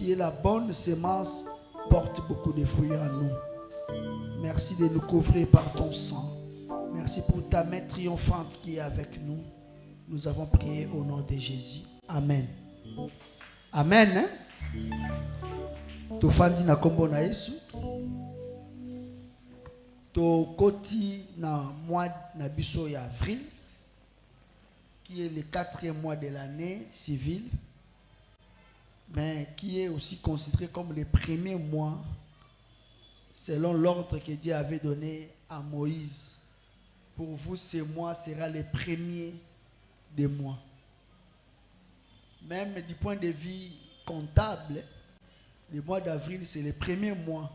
qui est la bonne sémence, porte beaucoup de fruits en nous. Merci de nous couvrir par ton sang. Merci pour ta main triomphante qui est avec nous. Nous avons prié au nom de Jésus. Amen. Amen. Tofandi na kombo na Yesu. Tokoti na mois na biso ya avril, qui est le 4e mois de l'année civile, mais qui est aussi considéré comme le premier mois selon l'ordre que Dieu avait donné à Moïse. Pour vous, ce mois sera le premier des mois. Même du point de vue comptable, le mois d'avril, c'est le premier mois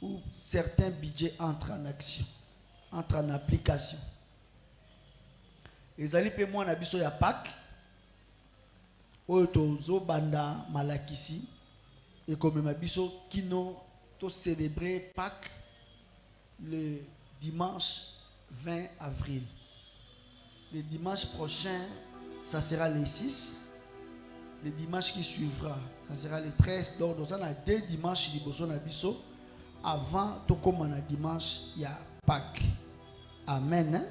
où certains budgets entrent en action, entrent en application. Les alliés paient moins d'abisso ya Pâques, oyotozo banda malakisi, et comme mabiso kino to célébrer Pâques le dimanche 20 avril. Le dimanche prochain, ça sera le 6. Le dimanche qui suivra, ça sera le 13. Donc, nous avons 2 dimanches de Boson Abisso avant tout comme on a dimanche, il y a Pâques. Amen.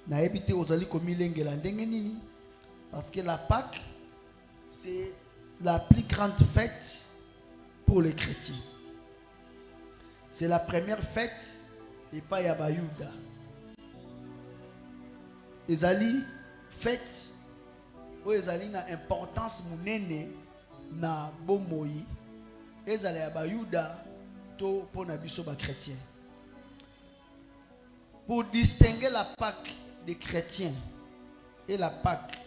Na habité aux alliés comme il parce que la Pâques, c'est la plus grande fête pour les chrétiens. C'est la première fête et pas Yabayuda. Les alliés fête où les alliés na importance munene na bomoi. Les alliés Yabayuda to pour nabiso ba chrétien. Pour distinguer la Pâque des chrétiens et la Pâque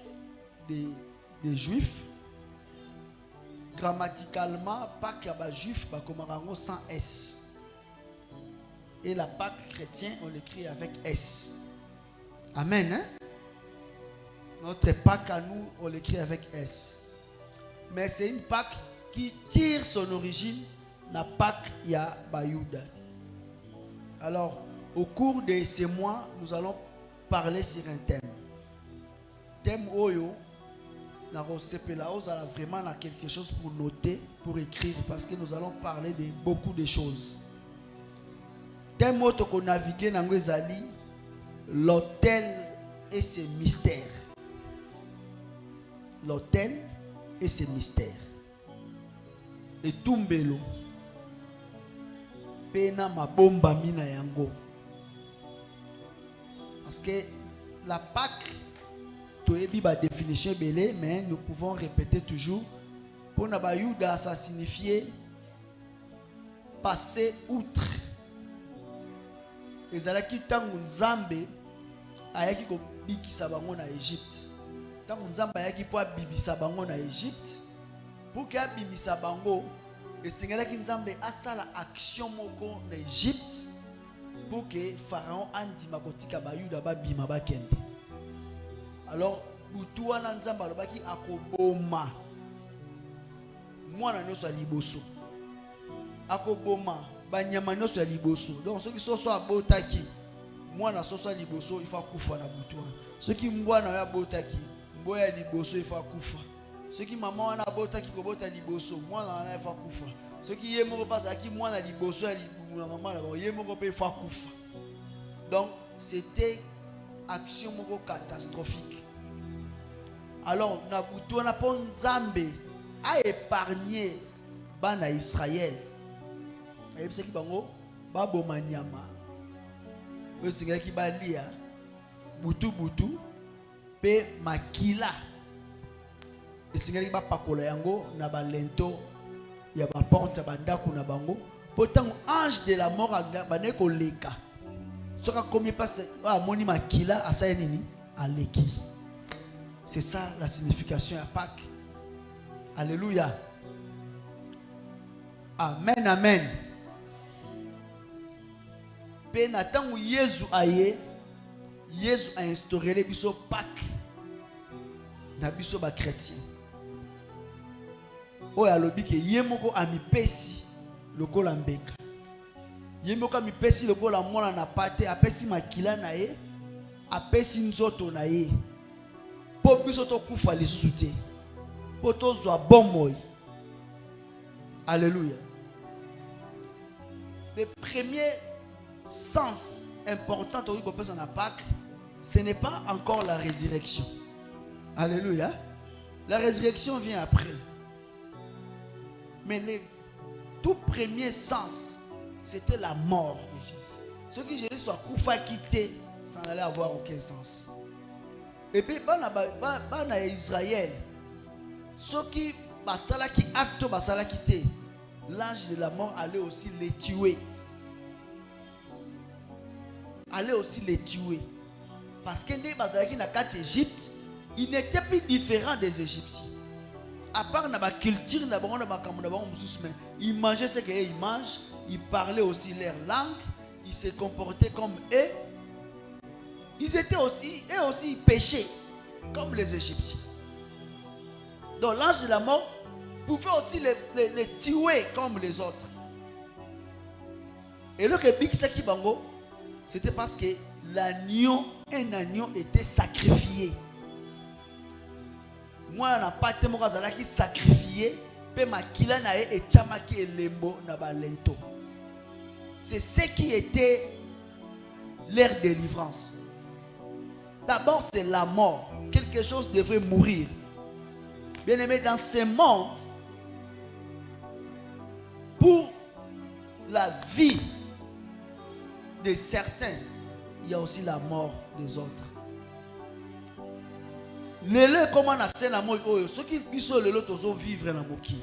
des juifs, grammaticalement, Pâque yaba juif ba komarango sans S. Et la Pâque chrétien, on l'écrit avec S. Amen. Hein? Notre Pâque à nous, on l'écrit avec S. Mais c'est une Pâque qui tire son origine na Pâque ya Bayuda. Alors, au cours de ces mois, nous allons parler sur un thème. Thème Oyo, na vraiment quelque chose pour noter, pour écrire, parce que nous allons parler de beaucoup de choses. Thème Oyo qu'on navigue dans l'autel et ses mystères. L'autel et ses mystères. Et Tumbelo. Pena mabomba mina yango. Parce que la Pâque, tu as la définition belé, mais nous pouvons répéter toujours. Pour Nabayuda, ça signifie passer outre. Et zalaki tangu nzambe ayaki ko bikisa bango na Égypte. Tangu nzambe ayaki po bibisa bango na Égypte. Pour que bibisa bango, estingalaki nzambe asala action moko na Égypte. Pour que Pharaon andima kotika bayuda babima bakende. Alors butu wana nzamba lobaki akoboma mwana nyonso ya liboso, akoboma banyama nyonso ya liboso. Donc ceux qui soso abotaki mwana soso ya liboso il faut kufa na butu wana. Ceux qui mbwana ya botaki mboya ya liboso il faut kufa. Ceux qui maman wana abotaki kobota liboso mwana wana il faut kufa. Ceux qui yemoko pasaki mwana liboso ya liboso maman na yemoko pe il faut kufa. Donc c'était action moko catastrophique. Alors Nabutu na pon Nzambe a épargné bana Israël. Et c'est qui bango baboma nyama. Le singa ki balia butu pe makila. Le singa ki ba pakola yango na balento ya ba porte bandako na bango. Pourtant ange de la mort bane ko leka. Soka komi passe moni makila asa nini aleki. C'est ça la signification à Pâques. Alléluia. Amen, amen. Pénatan ou Jésus aye, Jésus a instauré les biso Pâques. Na biso ba chrétien. O ya lobi ke yemoko amipesi lokola mbeka. Yemoko amipesi lokola mwana na pate, apesi makila na ye, apesi nzoto na ye. Po biso to kufa lisusu te. Po to zwa bomoi. Alléluia. Le premier sens important de la Pâque, ce n'est pas encore la résurrection. Alléluia. La résurrection vient après. Mais le tout premier sens, c'était la mort de Jésus. Ce qui Jésus soit koufa quitté, ça n'allait avoir aucun sens. Et puis, dans Israël, ceux qui basala qui acte basala quitté, l'ange de la mort allait aussi les tuer. Allait aussi les tuer. Parce que les basala qui n'a qu'à Égypte, ils n'étaient plus différents des Égyptiens. À part la culture, ils mangeaient ce qu'ils mangent, ils parlaient aussi leur langue, ils se comportaient comme eux. Ils étaient aussi, eux aussi, ils péchaient comme les Égyptiens. Donc l'ange de la mort pouvait aussi les tuer comme les autres. Et le Big Saki Bango, c'était parce que un agneau était sacrifié. Moi, je n'ai pas été sacrifié, mais je n'ai pas été lembo. C'est ce qui était leur délivrance. D'abord, c'est la mort. Quelque chose devrait mourir. Bien aimé, dans ce monde, pour la vie de certains, il y a aussi la mort des autres. Ceux qui vivre dans Moki,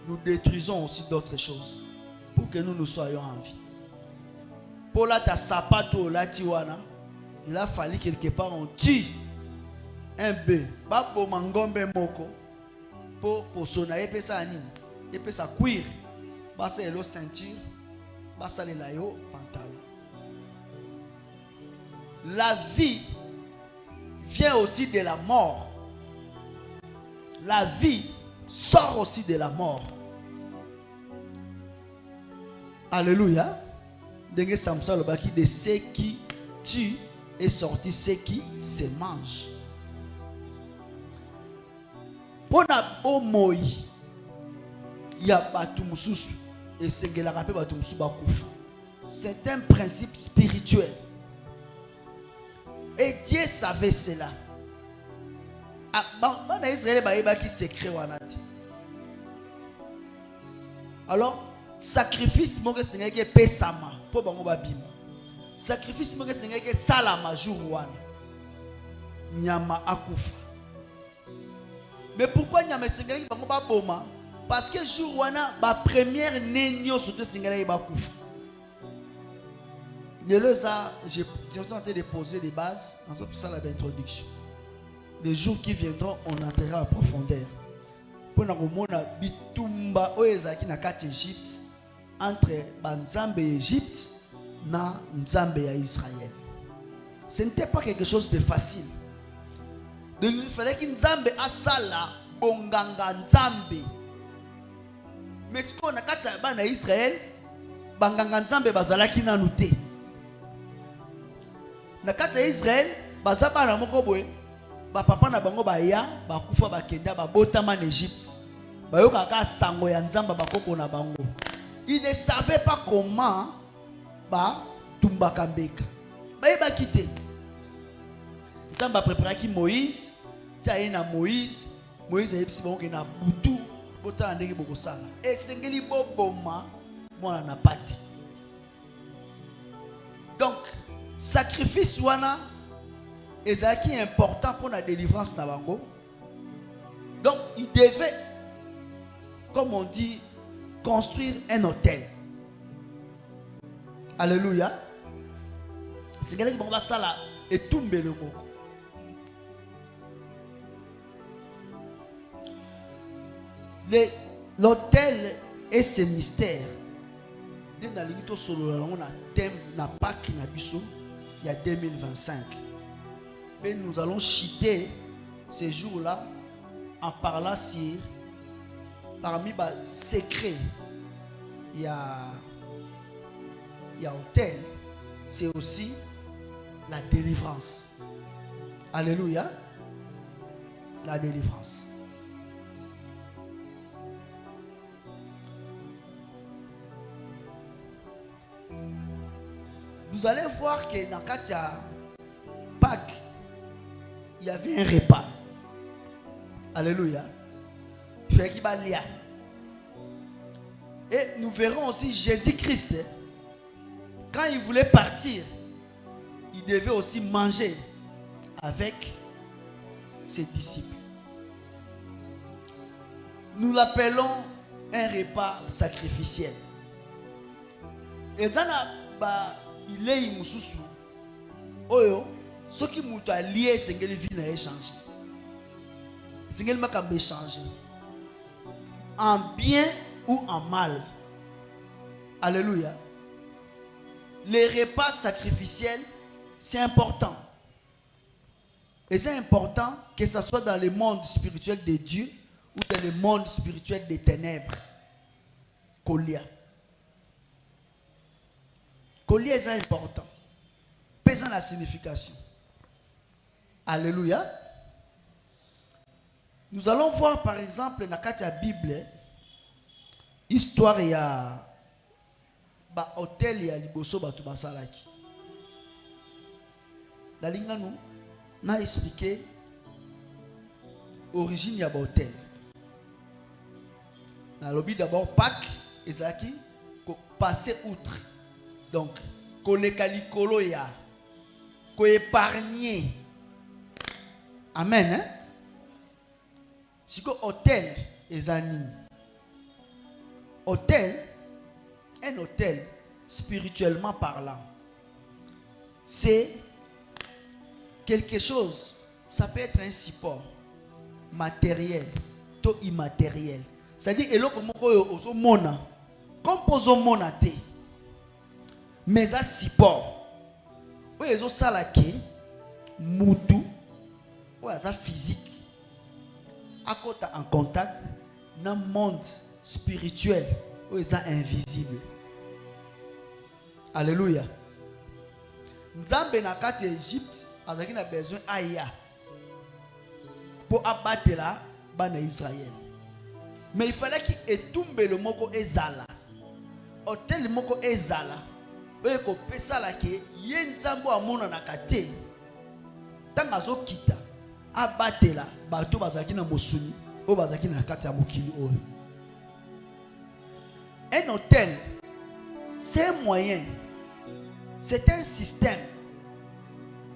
nous détruisons aussi d'autres choses pour que nous soyons en vie. Pour la ta sapato la tiwana, il a fallu quelque part on tue un bœuf. Ba bo mangombe moko pour sona epé sa anine, epé sa cuir, ba sa elo ceinture, ba sa le layo pantalon. La vie vient aussi de la mort. La vie sort aussi de la mort. Alléluia. De ceux qui tuent est sorti ceux qui se mangent. Pour la moi, il y a batu mususu et c'est que la rappel batu mususu bakufa. C'est un principe spirituel. Et Dieu savait cela. Alors, sacrifice mo que Seigneur que pesama pour bango babima. Sacrifice mo que Seigneur que salama jour wana. Nyama akufa. Mais pourquoi nyama Seigneur que bango baboma? Parce que jour wana ba première nenyo surtout Seigneur que bakufa. J'ai tenté de poser des bases dans cette introduction. Les jours qui viendront, on entrera en profondeur. Pour nous montrer bitumba oezaki na kati Égypte entre Nzambe Égypte na Nzambe ya Israël. Ce n'était pas quelque chose de facile. Donc il fallait que Nzambe asala bonganga Nzambe. Mais ce qu'on a kati na Israël, banganga Nzambe bazalaki na nuté. Na kati ya Israël bazaba na moko boye ba papa na bango ba ya ba kufa ba kenda ba botama en Égypte ba yoka ka sango ya Nzamba ba koko na bango. Ils ne savaient pas comment ba tumbaka mbeka ba yeba kité. Nzamba préparer ki Moïse tia na Moïse yebisi bango na butu botana ndenge boko sala esengeli boboma mwana na pati. Donc sacrifice wana ezaki important pour la délivrance na bango. Donc il devait, comme on dit, construire un hôtel. Alléluia. C'est quelqu'un qui va ça là et tomber le mot. L'hôtel et ses mystères. Dans le solo on a thème na Pâques na biso. Il y a 2025. Et nous allons chiter ces jours-là en parlant sur parmi les secrets. Il y a hôtel, c'est aussi la délivrance. Alléluia. La délivrance. vous allez voir que dans Katia Pâques, il y avait un repas. Alléluia. Et nous verrons aussi Jésus-Christ, quand il voulait partir, il devait aussi manger avec ses disciples. Nous l'appelons un repas sacrificiel. Et ça n'a il est mususu. Oyo, ce qui m'a lié, c'est que les vies n'ont changé. C'est que m'a changé. En bien ou en mal. Alléluia. Les repas sacrificiels, c'est important. Et c'est important que ce soit dans le monde spirituel de Dieu ou dans le monde spirituel des ténèbres. Kolia. Kolia est important. Pesant la signification. Alléluia. Nous allons voir par exemple dans la Bible, histoire il y a hôtel ya liboso batu basalaki. Dalinga nous n'a expliqué origine ya hôtel. Na lobi d'abord Pâques ezaki ko passer outre. Donc koleka likolo ya ko épargner. Amen hein? Si ko hôtel ezani. Hôtel, un hôtel, spirituellement parlant, c'est quelque chose, ça peut être un support matériel, ou immatériel. C'est-à-dire, mais ça support. Oui, ça salake, moutou, oui, ça physique. À côté en contact, dans le monde spirituel, où ils sont invisibles. Alléluia. Nzambe na kati Égypte, azaki na besoin aya pour abattre la bana Israël. Mais il fallait qu'il étumbe le moko ezala. Hôtel moko ezala. Oye ko pesa la ke yenzambo amona na kate. Tanga zo kita abattre la bato bazaki na mosuni, o bazaki na kati ya mokili oyo. Un hôtel, c'est un moyen, c'est un système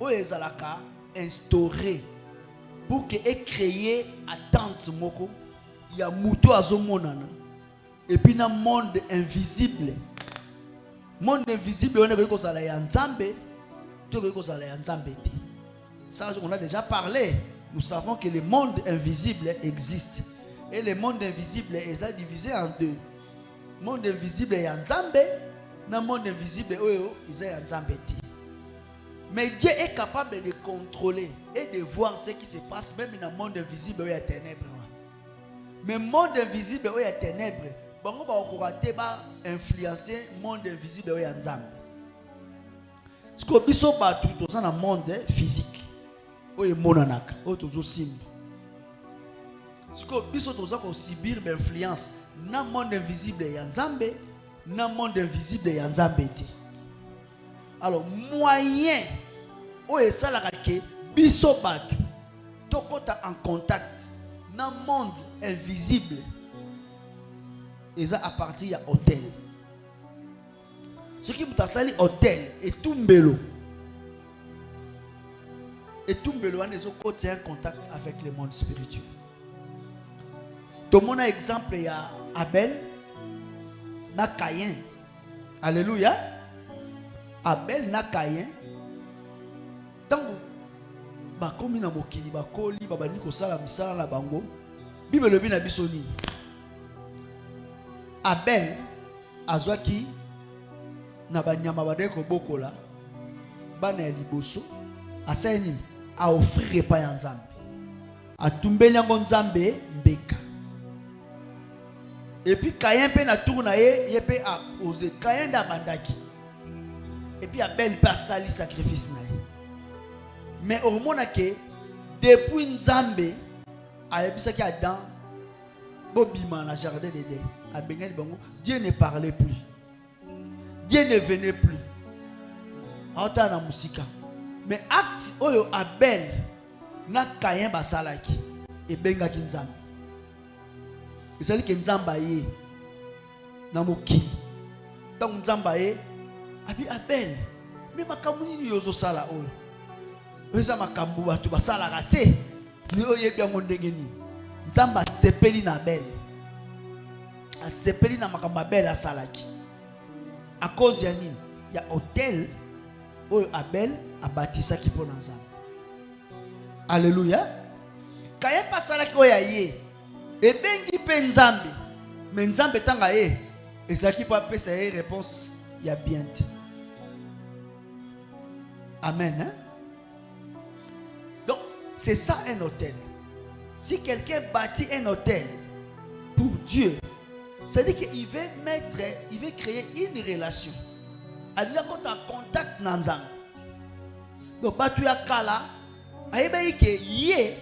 où les alaka instauré pour que et créer attente moko, il y a muto azomonana et puis dans monde invisible. Monde invisible on est que ça la nzambe, tout que ça la nzambe. Ça on a déjà parlé. Nous savons que le monde invisible existe et le monde invisible est divisé en deux. Monde invisible est Nzambe, dans le monde invisible est Nzambe. Mais Dieu est capable de contrôler et de voir ce qui se passe même dans le monde invisible où il y a ténèbres. Mais le monde invisible où il y a ténèbres, bon va influencer le monde invisible où il y a Nzambe. Ce que biso batu dans le monde physique où il y a monanaka, où il y a simba. Ce que biso doit subir l'influence dans le monde invisible ya Nzambe, dans le monde invisible ya Nzambe. Alors moyen où est ça la que biso batu tokota en contact dans le monde invisible et ça à partir ya hôtel. Ce qui m'a sali hôtel et tumbelo. Et tumbelo on est au côté en contact avec le monde spirituel. Tout le monde a exemple, il y a Abel, na Caïn. Alléluia. Abel, na Caïn. Tant que comme na mokili bakoli babani ko sala misala na bango, Bible lobi na bisoni. Abel azwaki na banyama badeko bokola bana ya liboso aseni a offrir repas ya Nzambe. Atumbeli yango Nzambe mbeka. Et puis Caïn pe na tour na ye pe a osé Caïn da bandaki. Et puis Abel pa sali sacrifice na ye. Mais au moment que depuis Nzambe a yebisaki Adam bobima na jardin d'Éden a bengani bango, Dieu ne parlait plus. Dieu ne venait plus. aota na musika. Mais acte oyo Abel na Caïn basalaki ebengaki Nzambe. Ezali ke Nzamba ye na mokili. Tant Nzamba ye abi Abel, mais makambo nini yozo sala oyo? Eza makambo batu basala raté. Ni oyebi yango ndenge nini? Nzamba sepeli na Abel. A sepeli na makambo Abel asalaki. À cause ya nini? Ya hôtel oyo Abel abatisaki mpo na Nzambe. Alléluia. Kaya pasalaki oyo ye ebengi mpe Nzambe. Mais Nzambe tanga ye ezalaki pa pesa ye réponse ya bien te. Amen. Hein? Donc c'est ça un hôtel. Si quelqu'un bâtit un hôtel pour Dieu, c'est-à-dire qu'il veut créer une relation. Il y a en contact dans Nzambe. Donc batuya kala ayeba ke ye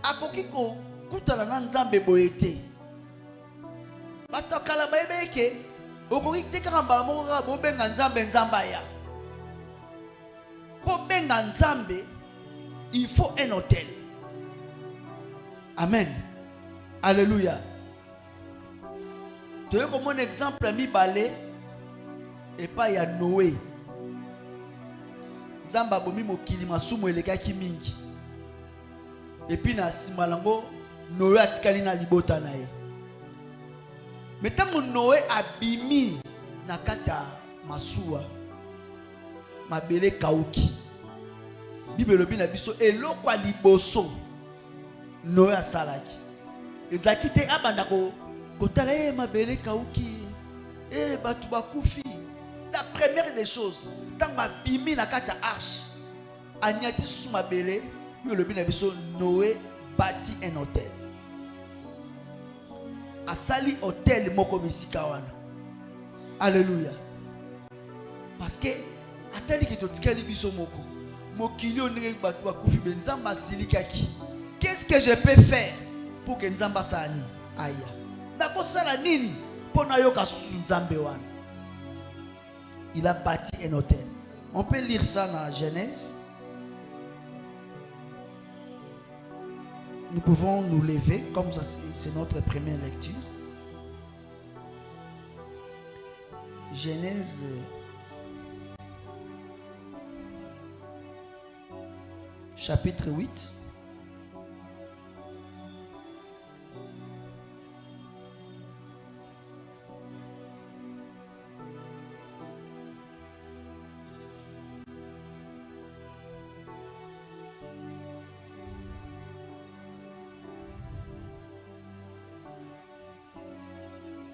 akoki ko kutana na Nzambe boyete. Batu kala bayeba ke okoki te kamba moko bo benga Nzambe Nzamba ya. Pour benga Nzambe, il faut un hôtel. Amen. Alléluia. Tu as comme un exemple mi balé et pas ya Noé. Nzamba bomi mokili masumu elekaki mingi. Et puis na simalango Noé atikali na libota na ye. Mais tant que Noé abimi na kata masuwa mabele kauki. Bible bi na biso eloko liboso Noé asalaki. Ezaki te abanda ko kotala mabele kauki. Batu bakufi. La première des choses, tant abimi na kata arche, aniati sous mabele, Bible bi na biso Noé bâtit un hôtel. Asali hôtel moko misika wana. Alléluia. Parce que atali ki totikali biso moko. Mokili onenge batu bakufi be Nzamba silikaki. Qu'est-ce que je peux faire pour que Nzamba sani? Aya. Nako sala nini pona yoka Nzambe wana. Il a bâti un hôtel. On peut lire ça dans Genèse. Nous pouvons nous lever, comme ça c'est notre première lecture. Genèse chapitre 8.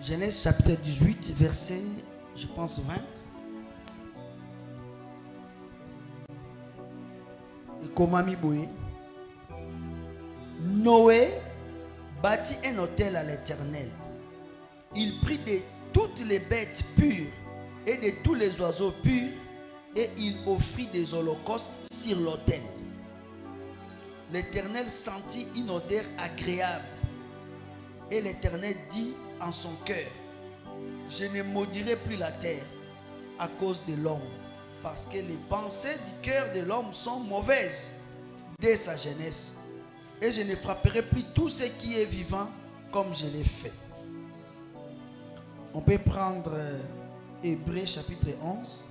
Genèse chapitre 18, verset, je pense, 20. Et comment Boye, Noé bâtit un autel à l'Éternel. Il prit de toutes les bêtes pures et de tous les oiseaux purs et il offrit des holocaustes sur l'autel. L'Éternel sentit une odeur agréable et l'Éternel dit en son cœur: je ne maudirai plus la terre à cause de l'homme, parce que les pensées du cœur de l'homme sont mauvaises dès sa jeunesse, et je ne frapperai plus tout ce qui est vivant comme je l'ai fait. On peut prendre Hébreux chapitre 11.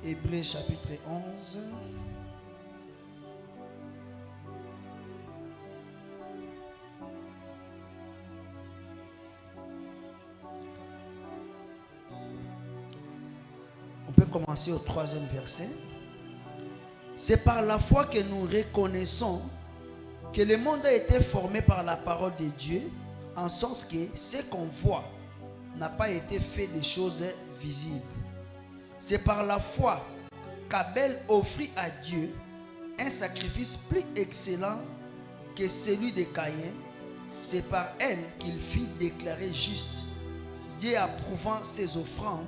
Hébreux chapitre 11. On peut commencer au 3e verset. C'est par la foi que nous reconnaissons que le monde a été formé par la parole de Dieu, en sorte que ce qu'on voit n'a pas été fait des choses visibles. C'est par la foi qu'Abel offrit à Dieu un sacrifice plus excellent que celui de Caïn. C'est par elle qu'il fit déclarer juste, Dieu approuvant ses offrandes,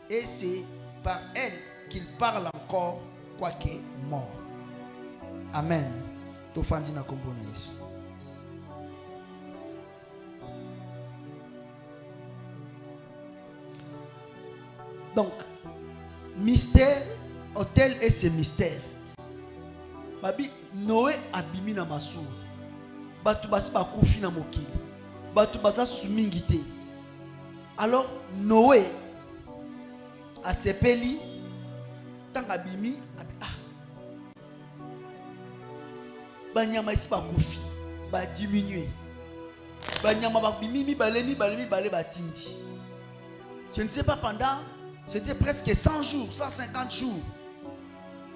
et c'est par elle qu'il parle encore, quoique mort. Amen. Donc, mystère, hôtel et ses mystères. Babi, Noé abimi na masou. Batu basi ba kufi na mokili. Batu baza sumingite. Alors, Noé a sepeli tanga abimi. Banyama isi ba kufi. Ba diminuer. Banyama ba bimi balemi batindi. Je ne sais pas pendant, c'était presque 100 jours, 150 jours.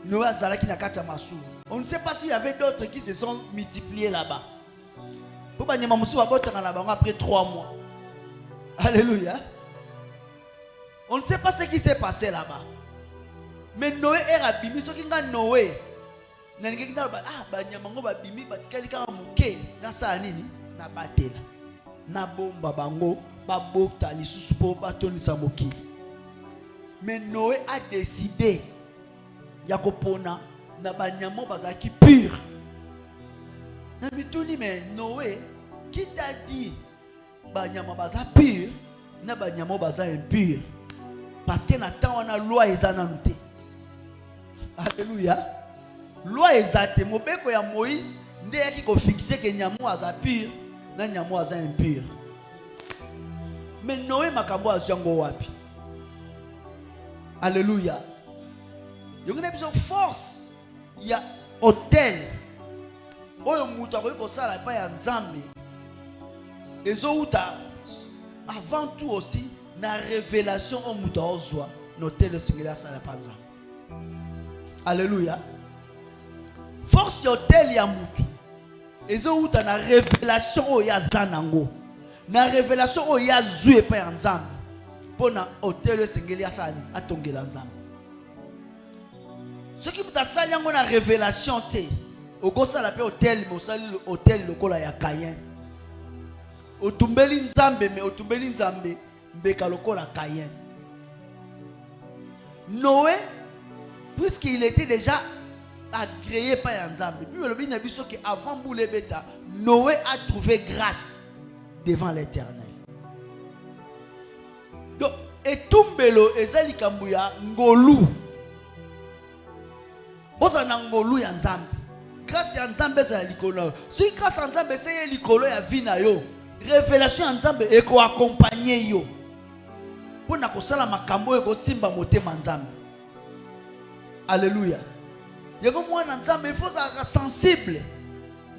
Noé a zalaki na kati ya masou. On ne sait pas s'il y avait d'autres qui se sont multipliés là-bas. Pour banyama musu ba botaka na bango après 3 mois. Alléluia. On ne sait pas ce qui s'est passé là-bas. Mais Noé est rabimi, ce qui nga Noé. Nangi kita ba banyama ngo ba bimi batikali ka muke na sa nini na batela. Na bomba bango ba bokta lisusu po batonisa mokili. Mais Noé a décidé yakopona na banyama bazaki pur. Na mituni mais Noé qui t'a dit banyama baza pur na banyama baza impur parce que na temps on a loi ezana nuté. Alléluia. Loi ezate mobeko ya Moïse nde yaki ko fixer que nyamo aza pur na nyamo aza impur. Mais Noé makambo azango wapi? Alléluia. Yongena biso force ya hôtel oyo mutu akoki kosala pa ya Nzambe ezouta avant tout aussi na révélation au mutu ozwa hôtel singeli asala pa Nzambe. Alléluia. Force ya hôtel ya mutu ezouta na révélation oyo ya zanango na révélation oyo ya zwe pa ya Nzambe pona hôtel singeli asali atongela Nzambe. Ce qui m'a sali yango na révélation te okosala pe hôtel mais osali hôtel lokola ya Caïn. Otumbeli Nzambe mais otumbeli Nzambe mbeka lokola Caïn. Noé, puisqu'il était déjà agréé par Nzambe, puis le bien biso que avant boule beta, Noé a trouvé grâce devant l'Éternel. Donc etumbelo ezali kambuya ngolu. Boza na ngolu ya Nzambe. Grâce ya Nzambe za likolo. Si grâce ya Nzambe c'est likolo ya vie na yo, révélation ya Nzambe eko accompagner yo. Pona kosala makambo eko simba motema Nzambe. Alléluia. Yego mwana Nzambe il faut être sensible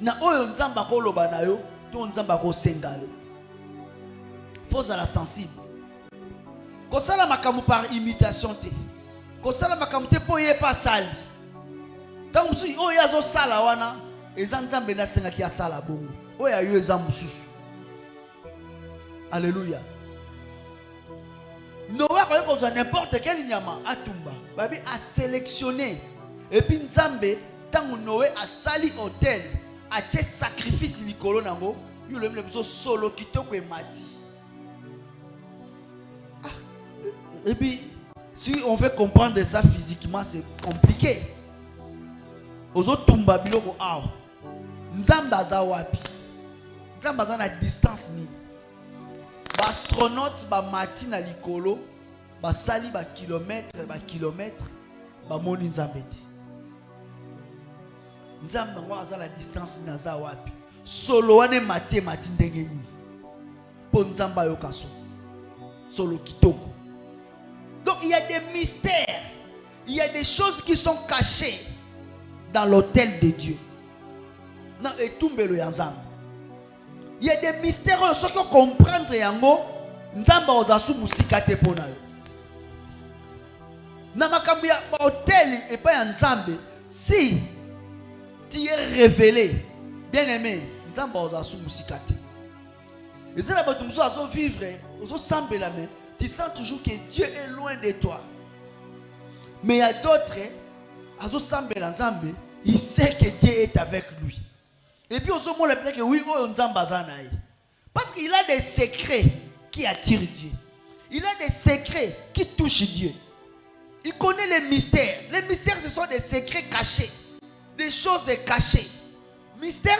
na oyo Nzambe akoloba na yo, to Nzambe akosenga yo. Faut être sensible. Kosala makambo par imitation te. Kosala makambo te po ye pa sali. Tant que oyo azo sala wana eza Nzambe na senga ki asala bongo. Oyo ayo eza mususu. Alléluia. Noé a kozwa n'importe quel nyama atumba. Babi a sélectionné. Et puis Nzambe tant Noé a sali hôtel, a fait sacrifice likolo nango, yo le biso solo kitoko emati. Et puis si on veut comprendre ça physiquement, c'est compliqué. Ozo tumba biloko awa. Nzambe aza wapi? Nzambe aza na distance ni. Ba astronaute ba mati na likolo, ba sali ba kilomètre, ba moni Nzambe te. Nzambe ngo aza la distance ni aza wapi? Solo wane mati ndenge nini? Po Nzambe ayoka so. Solo kitoko. Donc il y a des mystères, il y a des choses qui sont cachées dans l'hôtel de Dieu. Non, et tumbelo ya Nzambe. Il y a des mystères, ceux qui comprennent yango, Nzambe ozasu musika te pona yo. Na makambo ya hôtel et pas ya Nzambe, si tu es révélé, bien aimé, Nzambe ozasu musika te. Et c'est là-bas que tu vas vivre, ozo sambe la main. Tu sens toujours que Dieu est loin de toi. Mais il y a d'autres, il sait que Dieu est avec lui. Et puis, on se dit que oui, parce qu'il a des secrets qui attirent Dieu. Il a des secrets qui touchent Dieu. Il connaît les mystères. Les mystères, ce sont des secrets cachés. Des choses cachées. Mystère,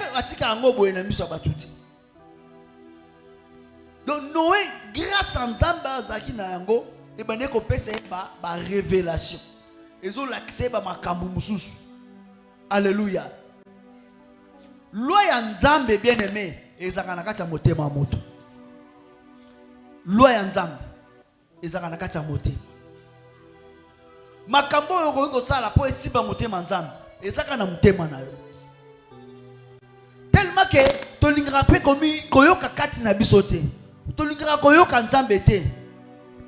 donc Noé, grâce à Nzambe azaki na yango, et ben ko pesa ba révélation. Ezo l'accès ba makambu mususu. Alléluia. Loi ya Nzambe bien-aimé, ezaka na kati ya motema moto. Loi ya Nzambe ezaka na kati ya motema. Makambo oyo ko sala po esiba motema Nzambe, ezaka na motema na yo. Tellement que tolingaka pe komi koyoka kati na biso te. Tolingaka koyoka Nzambe te.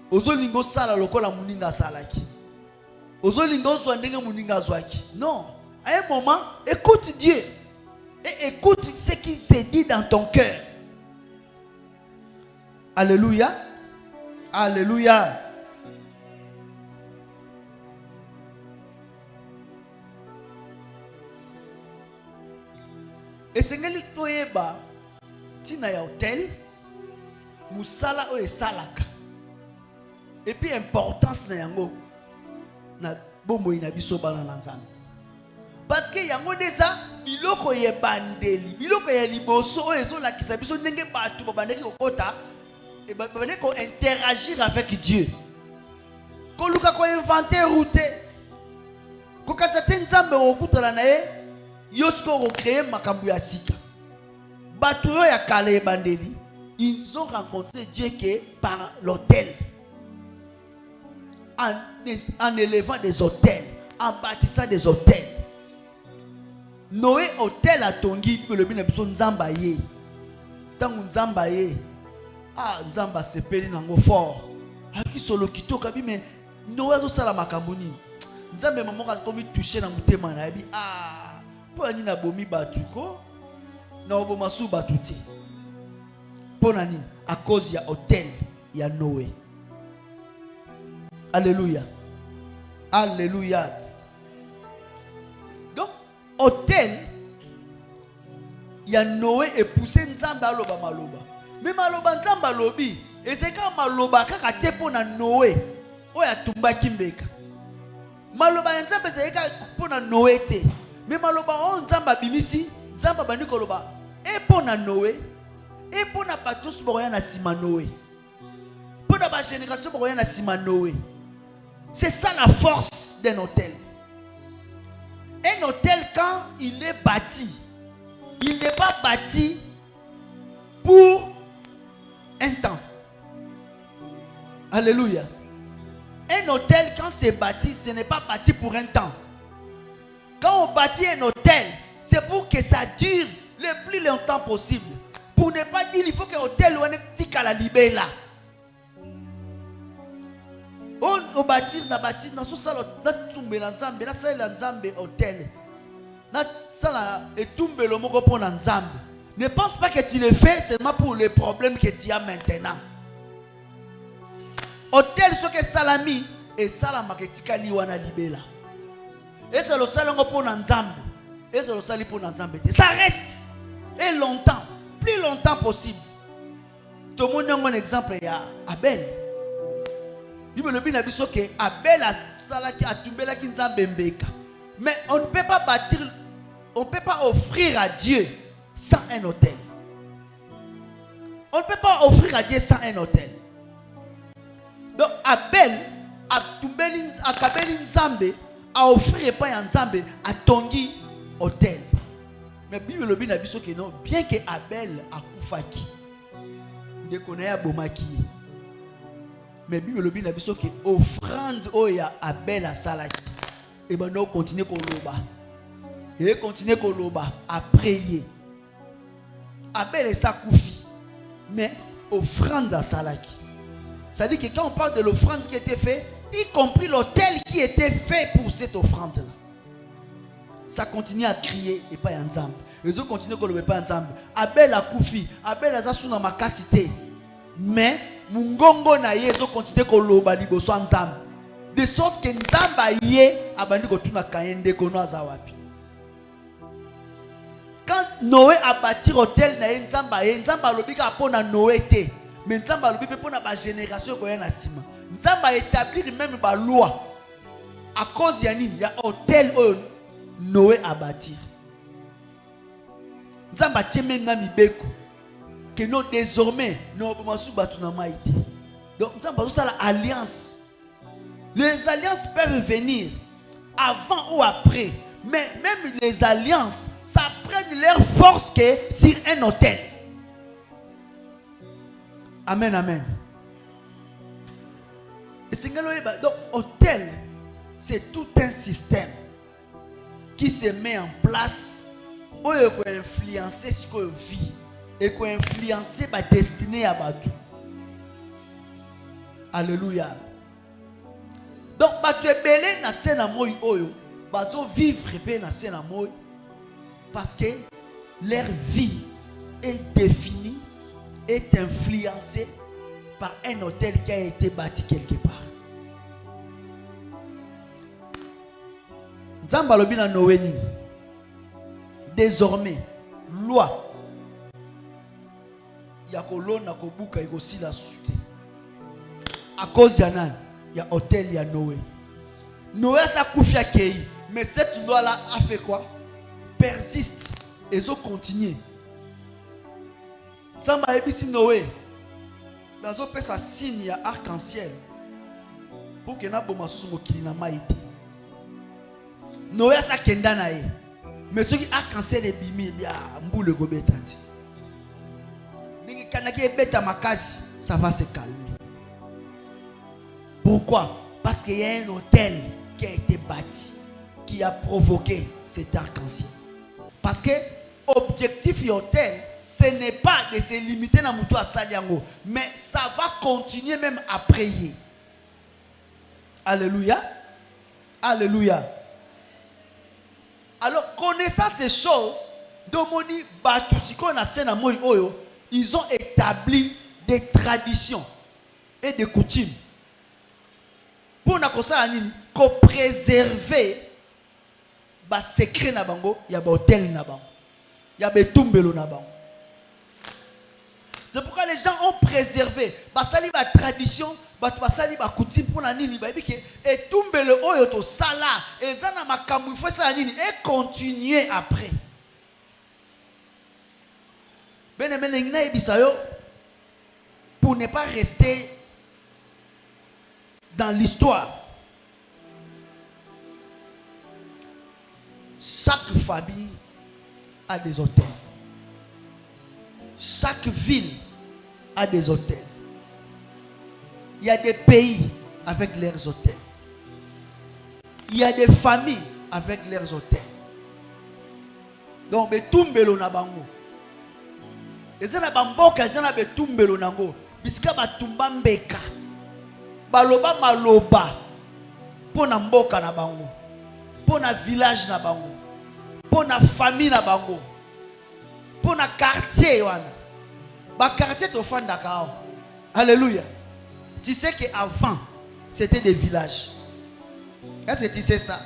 Ozolingo sala lokola muninga salaki. Ozolingo zwa ndenge muninga zwaki. Non, à un moment, écoute Dieu. Et écoute ce qui se dit dans ton cœur. Alléluia. Alléluia. Et c'est ngeli toyeba tina ya hotel musala o esalaka. Et puis importance na yango na bombo ina biso bana na Nzambe. Parce que yango déjà biloko ye bandeli, biloko ya liboso o ezola kisa biso ndenge batu babandeki kokota et babandeki ko interagir avec Dieu. Ko luka ko inventer route. Ko katata Nzambe okutala na ye yosko ko créer makambu ya sika. Batu yo ya kale bandeli, ils ont rencontré Dieu que par l'autel. En élevant des hôtels, en bâtissant des hôtels. Noé hôtel a tongi le bin biso Nzamba ye. Tangu Nzamba ye. Ah Nzamba sepeli nango fort. Aki solo kitoka bi mais Noé zo sala makambo ni. Nzambe mamoka komi toucher na mutema na bi ah po ani na bomi batuko na oboma su batuti. Po nani à cause ya hôtel ya Noé. Alléluia. Alléluia. Donc, hôtel, il y a Noé et poussé Nzamba aloba maloba. Mais maloba Nzamba lobi, et c'est quand maloba kaka tepo na Noé, oya tumba kimbeka. Maloba Nzamba c'est quand na Noé te. Mais maloba on Nzamba bimisi, Nzamba baniko loba, et pour na Noé, et pour na patus boya na sima Noé. Pour na ba génération boya na sima Noé. C'est ça la force d'un hôtel. Un hôtel, quand il est bâti, il n'est pas bâti pour un temps. Alléluia. Un hôtel, quand c'est bâti, ce n'est pas bâti pour un temps. Quand on bâtit un hôtel, c'est pour que ça dure le plus longtemps possible. Pour ne pas dire, il faut que l'hôtel soit à la libé là. On bâtir na bâtir na so sala na tumbe na Nzambe na sala Nzambe hôtel na sala etumbe lo moko pour na Nzambe. Ne pense pas que tu le fais seulement pour les problèmes que tu as maintenant. Hôtel ce que salami et sala maketika li wana libela. Et c'est le sala pour na Nzambe. Et c'est le sali pour na Nzambe. Ça reste et longtemps, plus longtemps possible. Tout le monde a un exemple ya Abel. Bible le bin abiso que Abel a salaki a tumbela ki Nzambe mbeka. Mais on ne peut pas bâtir, on ne peut pas offrir à Dieu sans un hôtel. On ne peut pas offrir à Dieu sans un hôtel. Donc Abel a tumbeli a kabeli Nzambe a offrir pas à Nzambe a tongi hôtel. Mais Bible le bin abiso que non, bien que Abel a kufaki. De connaître bomaki. Mais Bible le bin abiso que offrande oya Abel a salaki. Et ben nous continuer koloba. Et continuer koloba à prier. Abel est sakoufi. Mais offrande à salaki. Ça dit que quand on parle de l'offrande qui était faite, y compris l'autel qui était fait pour cette offrande là. Ça continue à crier et pas ensemble. Les autres continuent à koloba pas ensemble. Abel a koufi. Abel a zasuna makasité. Mais mungongo na yezo continue koloba liboso Nzambe de sorte que Nzamba ye abandi kotuna kayende kono azawapi. Quand Noé a bâti hôtel na Nzamba ye Nzamba lobika pona Noé te mais Nzamba lobika pona ba génération ko yana sima. Nzamba établir même ba loi à cause ya nini ya hôtel oyo Noé a bâti. Nzamba tie même na mibeko que nous désormais nous avons batu na maïté. Donc, nous avons l'alliance. Les alliances peuvent venir avant ou après. Mais même les alliances, ça prend leur force que sur un autel. Amen, amen. Donc, autel, c'est tout un système qui se met en place pour influencer ce qu'on vit et pour influencer la destinée à Batou. Alléluia. Donc, Batou est belé na sena moi oyo, bazo vivre bien na sena moi parce que leur vie est définie, est influencée par un hôtel qui a été bâti quelque part. Nzamba lobi na Noé nini. Désormais, loi ya kolona kobuka ekosila sute. À cause ya nan, ya hôtel ya Noé. Noé sa kufia kei, mais cette loi là a fait quoi? Persiste et zo continue. Nzamba ebisi Noé. Dazo pesa signe ya arc-en-ciel pour que na boma susu mokili na maïté. Noé sa kenda na ye. Mais ceux qui arc-en-ciel est bimi bien mboule gobetati. Dingi kanaki ebeta makasi, ça va se calmer. Pourquoi? Parce qu'il y a un hôtel qui a été bâti, qui a provoqué cet arc-en-ciel. Parce que objectif de l'hôtel, ce n'est pas de se limiter à Moutou à Saliango, mais ça va continuer même à prier. Alléluia. Alléluia. Alors, connaissant ces choses, Domoni Batusiko na Sena Moï Oyo, ils ont établi des traditions et des coutumes. Pour nous préserver les secrets na bango, il y a des hôtels na bango, il y a des tumbelo na bango. C'est pourquoi les gens ont préservé la tradition, la coutume pour la nini, et tumbelo oyo to sala, et zana makambu il faut ça nini et continuer après. Pour ne pas rester dans l'histoire. Chaque famille a des hôtels. Chaque ville a des hôtels. Il y a des pays avec leurs hôtels. Il y a des familles avec leurs hôtels. Donc, betumbelo na bango. Ezana bamboka ezana betumbelo nango. Bisika batumba mbeka. Baloba maloba. Pona mboka na bango. Pona village na bango. Pona famille na bango. Pona quartier wana. Ba quartier to fanda kao. Alléluia. Tu sais qu'avant, c'était des villages. Est-ce que tu sais ça?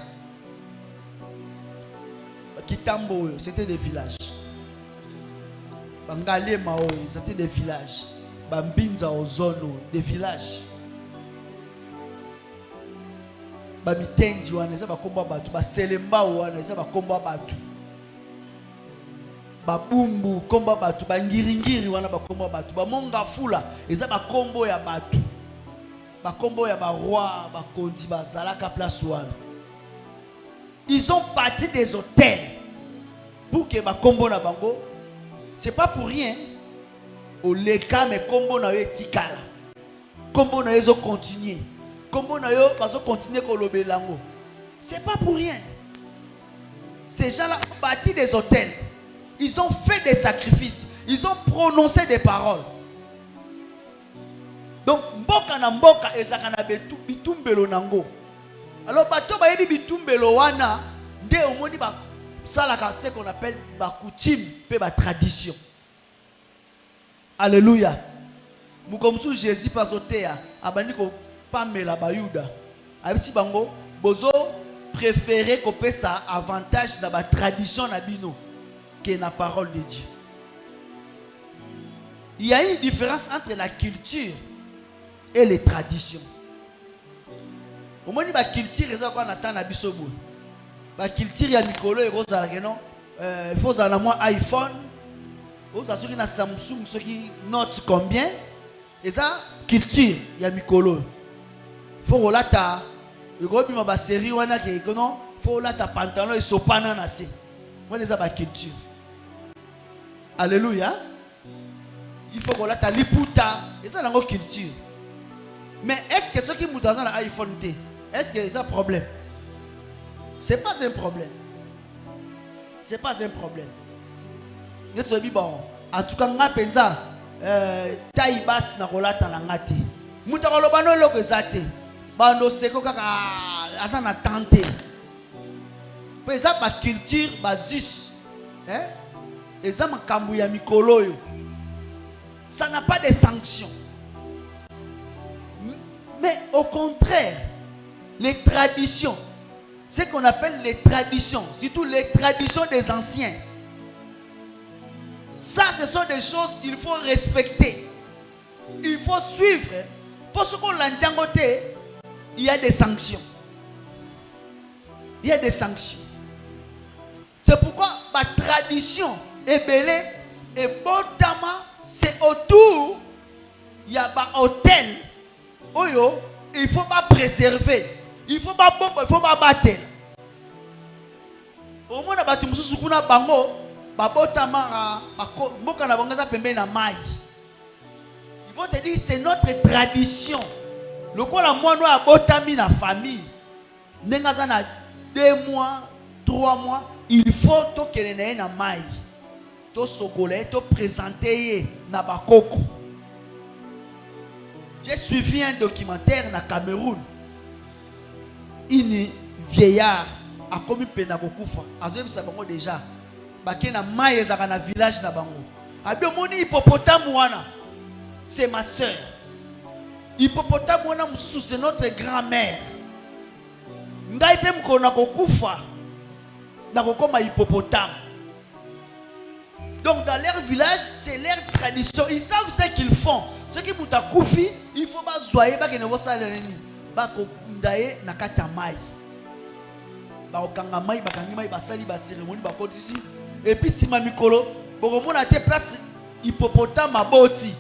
Kitambo, c'était des villages. Bangale Mao, c'était des villages. Bambinza Ozono, des villages. Bamitendi wana, ça va combat batu. Baselemba wana, ça va combat batu. Babumbu, combat batu. Bangiringiri wana, ba combat batu. Bamonga fula, ça va combo ya batu. Ba combo ya ba roi, ba kondi, ba zalaka place wana. Ils ont bâti des hôtels pour que ba combo na bango. C'est pas pour rien. Au leka mais combo na yo etikala. Combo na yo continuer. Combo na yo bazo continuer kolobelango. C'est pas pour rien. Ces gens-là ont bâti des hôtels. Ils ont fait des sacrifices. Ils ont prononcé des paroles. Donc mboka na mboka ezaka na bitumbelo nango. Alors bato ba yebi bitumbelo wana nde omoni ba salaka ce qu'on appelle ba coutume pe ba tradition. Alléluia. Mukomsu Jésus pasotea abandi ko pamela bayuda. Abisi bango bozo préférer ko pesa avantage na ba tradition na bino que na parole de Dieu. Il y a une différence entre la culture et les traditions. Au moins la culture c'est quoi n'attend na bisobo. La culture ya mikolo et rosa non. Il faut ça na moi iPhone. Vous assurez na Samsung ce qui note combien Et ça, culture, il y a Mikolo. Faut relata, il y a une série où il faut relata pantalon et sopana nasi. On est à culture. Alléluia. Il faut relata liputa. Et ça, c'est une culture. Mais est-ce que ceux qui nous dans un iPhone T, est-ce que c'est un problème? C'est pas un problème. C'est pas un problème. En tout cas, on a pensé taille basse na relata na ngate. Muta kolobano loko zate. Bando seko kaka azana tante. Pe ça ba culture basis. Hein? Et ça makambu ya mikolo yo. Ça n'a pas de sanctions. Mais au contraire, les traditions, ce qu'on appelle les traditions, surtout les traditions des anciens, ça, ce sont des choses qu'il faut respecter. Il faut suivre. Parce qu'on l'a dit en côté, il y a des sanctions. Il y a des sanctions. C'est pourquoi ma tradition est belle et botama, c'est autour, il y a un hôtel. Oyo, il ne faut pas préserver. Il ne faut pas bomber, il ne faut pas battre. Au moins, il y a bango. Il faut te dire, c'est notre tradition. Le quoi la moi nous a botami na famille. Nengazana 2 mois, 3 mois, il faut to kelene na mai. To sokole, to présenter na bakoko. J'ai suivi un documentaire na Cameroun. Une vieillard a commis penagokufa. Azem sabango déjà. Bakena maye zaka na village na bango. Abi moni hippopotame wana. C'est ma sœur. Hippopotame wana mususu c'est notre grand-mère. Ngai pe mkona kokufa. Na kokoma hippopotame. Donc dans leur village, c'est leur tradition. Ils savent ce qu'ils font. Ceux qui muta kufi, il faut pas zoyer ba kene bosala nini. Ba ko ndaye na kati ya mai. Ba okanga mai ba kangi mai ba sali ba cérémonie ba kodisi. Et puis si ma mikolo, bon on a été place hippopotame aboti.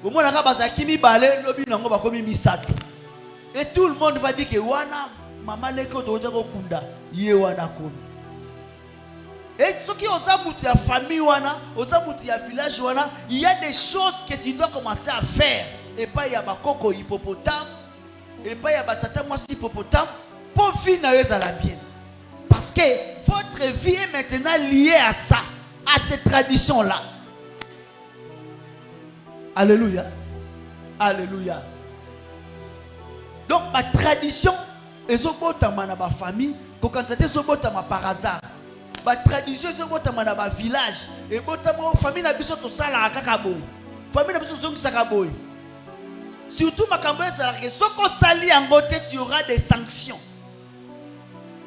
Bon on a ka bazaki mi balé lobi nango ba komi misato. Et tout le monde va dire que wana mama leko to ko kunda ye wana komi. Et ceux qui ont ça mouti à famille wana, ont ça mouti à village wana, il y a des choses que tu dois commencer à faire. Et pas il y a bakoko hippopotame, et pas il y a batata moi hippopotame pour finir à la bien. Parce que votre vie est maintenant liée à ça, à cette tradition-là. Alléluia. Alléluia. Donc, ma tradition, et ce botama na ba famille, quand tu ce botama par hasard. Ma tradition, c'est botama na ba village. Et botama famille na biso to sala akakaboy. Famille na biso to sakaboy. Surtout ma cambrée, c'est que ce qu'on salit en côté, tu auras des sanctions.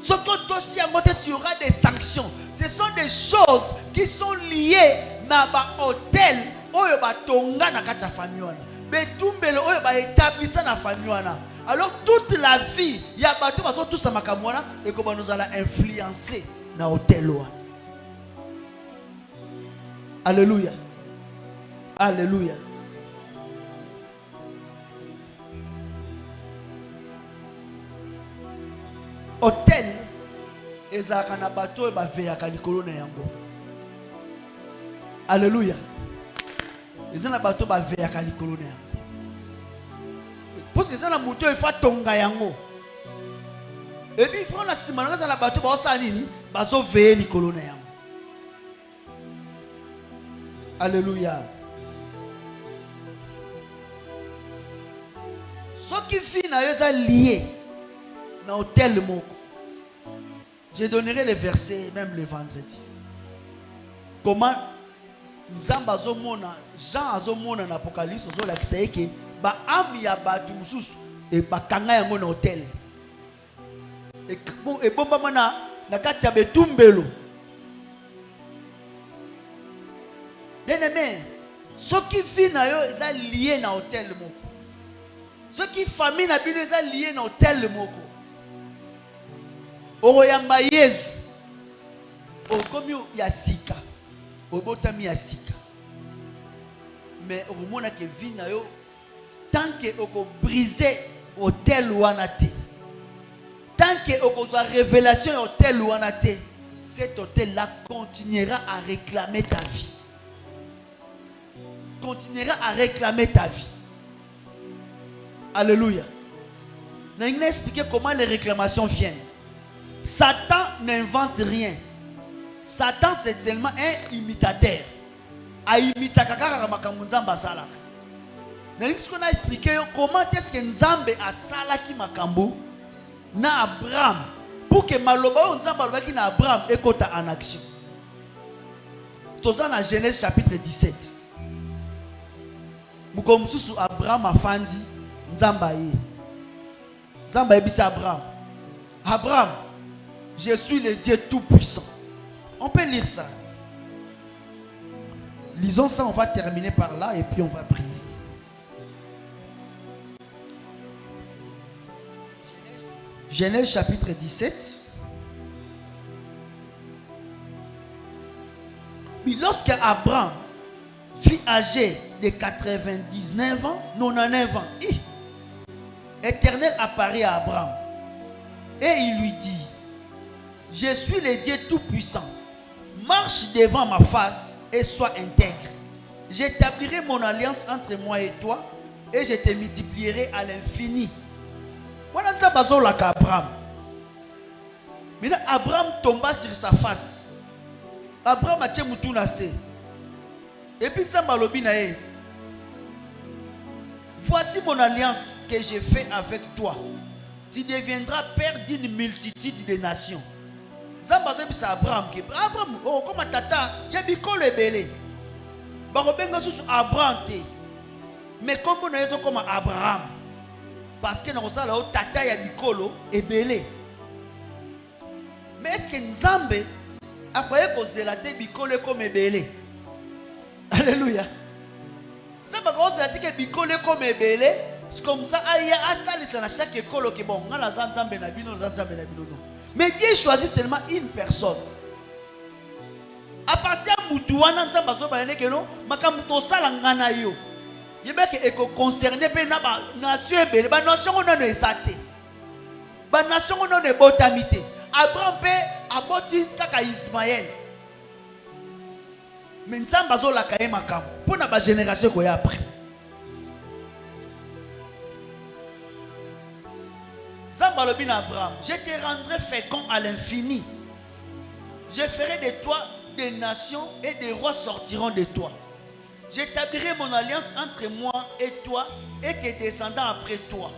Ce que aussi en côté, tu auras des sanctions. Ce sont des choses qui sont liées à l'hôtel où il y a tonga na kata famille. Betumbelo où il y a établissement na famille. Alors toute la vie, il y a bateau parce que tout ça makamwana et comment nous allons influencer na hôtel. Alléluia. Alléluia. Hôtel ezaka na bateau e ba veyaka likolo na yango. Alléluia. Ezana bateau ba veyaka likolo na yango. Parce que ça na moto il faut tonga yango. Et puis il faut na simana ça na bateau ba osa nini bazo veye likolo na yango. Alléluia. Ce qui fait na yoza lié na hôtel moko. Je donnerai les versets même le vendredi. Comment Nzamba azomona, Jean azomona na Apocalypse ozola kiseke ba ami ya batu mususu e ba kanga yango na hôtel. Et bomba mana na kati ya betumbelo. Bien aimé, ce qui fit na yo eza lié na hôtel moko. Ce qui famille na bino eza lié na hôtel moko. Oroyamba Yesu okomi ya sika obotami ya sika mais omona ke vie na yo tant que vous brisez hôtel ou anaté, tant que vous avez révélation hôtel ou anaté, cet hôtel-là continuera à réclamer ta vie. Continuera à réclamer ta vie. Alléluia. Je vais expliquer comment les réclamations viennent. Satan n'invente rien. Satan, c'est seulement un imitateur. A imita kakara makambo nzambe asalaka. Naliki siko na expliquer comment est-ce que nzambe asalaki makambo na Abraham pour que maloba nzambe alobaki na Abraham ekota en action. Toza na Genèse chapitre 17. Mukomususu Abraham afandi nzambe aye. Nzambe ebisa Abraham. Abraham, je suis le Dieu tout-puissant. On peut lire ça. Lisons ça, on va terminer par là et puis on va prier. Genèse chapitre 17. Puis lorsque Abraham fut âgé de 99 ans, 99 ans, Éternel apparaît à Abraham et il lui dit: je suis le Dieu tout-puissant. Marche devant ma face et sois intègre. J'établirai mon alliance entre moi et toi et je te multiplierai à l'infini. Voilà ça bazo la Abraham. Maintenant Abraham tomba sur sa face. Abraham a tient moutou nassé. Et puis Nzamba lobi na ye: voici mon alliance que j'ai fait avec toi. Tu deviendras père d'une multitude de nations. Nzamba zo bisa Abraham ke Abraham oh comme tata ya bikolo ebele. Ba ko benga susu Abraham te. Mais comme na yezo comme Abraham. Parce que na kosala o tata ya bikolo ebele. Mais est-ce que Nzambe a croyé ko zelate bikolo comme ebele? Alléluia. Nzamba ko zelate ke bikolo comme ebele, c'est comme ça aya atalisa na chaque école ke bon ngala Nzambe na bino Nzambe na bino. Mais Dieu choisit seulement une personne. À partir de Moutouana, nous avons dit que non, makamto sala ngana yo. Yeba ke eko concerné pe na ba nation be, ba nation on ne esate. Ba nation on ne botamité. Abraham pe aboti kaka Ismaël. Mais nzamba zo la kaye makam. Pour na ba génération ko ya après. Abraham, je te rendrai fécond à l'infini. Je ferai de toi des nations et des rois sortiront de toi. J'établirai mon alliance entre moi et toi et tes descendants après toi,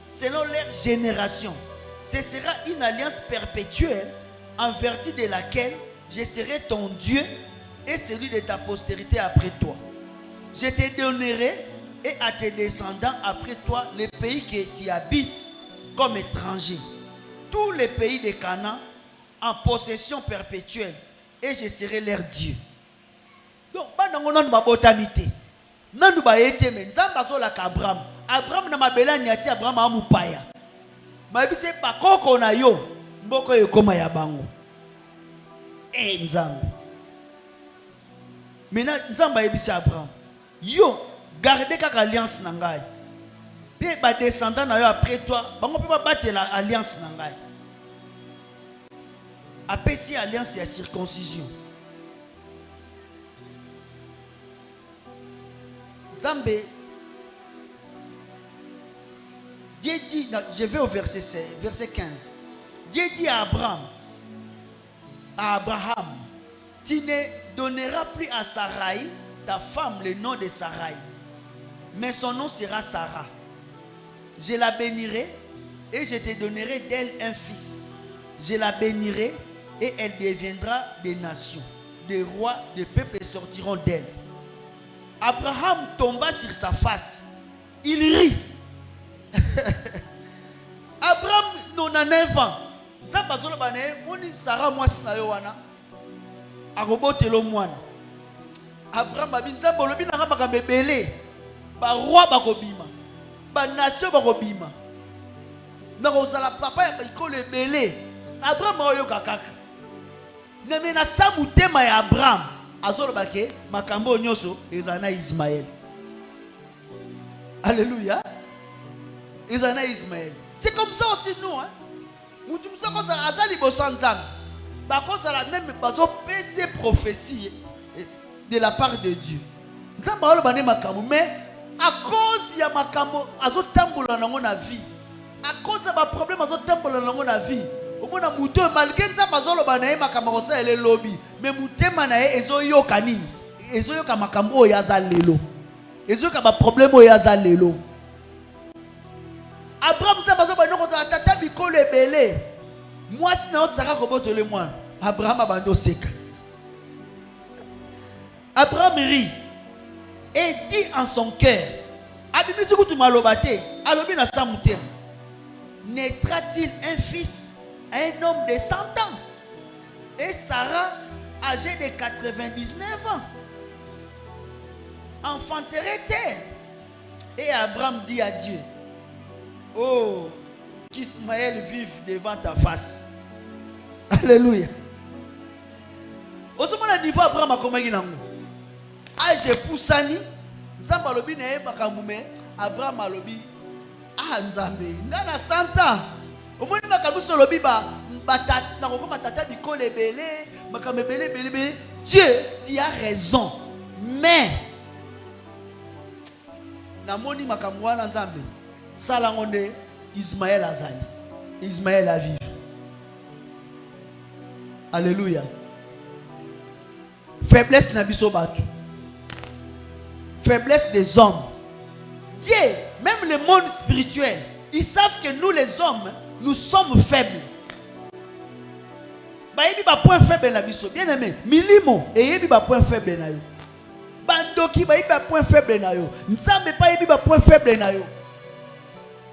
selon leur génération. Ce sera une alliance perpétuelle en vertu de laquelle je serai ton Dieu et celui de ta postérité après toi. Je te donnerai et à tes descendants après toi les pays que tu habites comme étranger, tous les pays de Canaan en possession perpétuelle, et je serai leur Dieu. Donc, non ba botamité. Non ba été mais nzamba so la Abraham. Abraham na mabela nyati Abraham amupaya. Mabise pa koko na yo, mboko yo koma ya bango. Nzamba. Maintenant nzamba yebisi Abraham. Yo, gardez kaka alliance na ngai. Et les descendants après toi, on ne peut pas battre l'alliance. Après cette alliance, il y a circoncision. Zambé, Dieu dit, je vais au verset 15. Dieu dit à Abraham, tu ne donneras plus à Sarai, ta femme, le nom de Sarai, mais son nom sera Sarah. Je la bénirai et je te donnerai d'elle un fils. Je la bénirai et elle deviendra des nations. Des rois, des peuples sortiront d'elle. Abraham tomba sur sa face. Il rit. Abraham, 99 ans. Sarah, moi, si na yo wana. Arobotelo mwana. Abraham, abinza bolobi na ngamba kabebele. Ba roi bakobima. Ba nation bakobima. Nakozala papa ya ikolo ebele. Abraham oyo kakaka. Neme na samu tema ya Abraham. Azolo bake makambo nyonso ezana Ismaël. Alléluia. Ils en ont Ismaël. C'est comme ça aussi nous. Hein. Nous sommes comme ça. Azali Bosanzam. Par contre, ça la même façon ces prophéties de la part de Dieu. Mais à cause de makambo, azo tambola na ngona vie. À cause de ma problème, azo tambola na ngona vie. Au moins, muto malgré ça, mazolo banae makambo ça elle lobby. Mais mutema na ezo yo kanini. Ezo yo kamakambo yaza lelo. Ezo ka ba problème yaza lelo. Abraham ça bazo bano ko tata bikolo ebele. Moi sinon Sarah koboto le moi. Abraham abando seka. Abraham rit et dit en son cœur, Abimisi kutu malobate, alobi na samutem. Naîtra-t-il un fils à un homme de 100 ans? Et Sarah, âgée de 99 ans, enfanterait-elle? Et Abraham dit à Dieu, oh, qu'Ismaël vive devant ta face. Alléluia. Au moment niveau Abraham a commencé à âge poussani, Nzamba alobi na makambume, Abraham alobi ah Nzambe, ngana 100 ans. Au moins makambu solobi ba batata na kokoma tata bikole belé, makambe belé. Dieu, tu as raison. Mais na moni makambu wana Nzambe, sala ngonde Ismaël azali. Ismaël a vivre. Alléluia. Faiblesse na biso batu. Faiblesse des hommes. Dieu, même le monde spirituel, ils savent que nous les hommes, nous sommes faibles. Baïbi ba point faible na biso. Bien aimé, milimo et yebi ba point faible na yo. Bandoki baïbi ba point faible na yo. Nzambe pa yebi ba point faible na yo.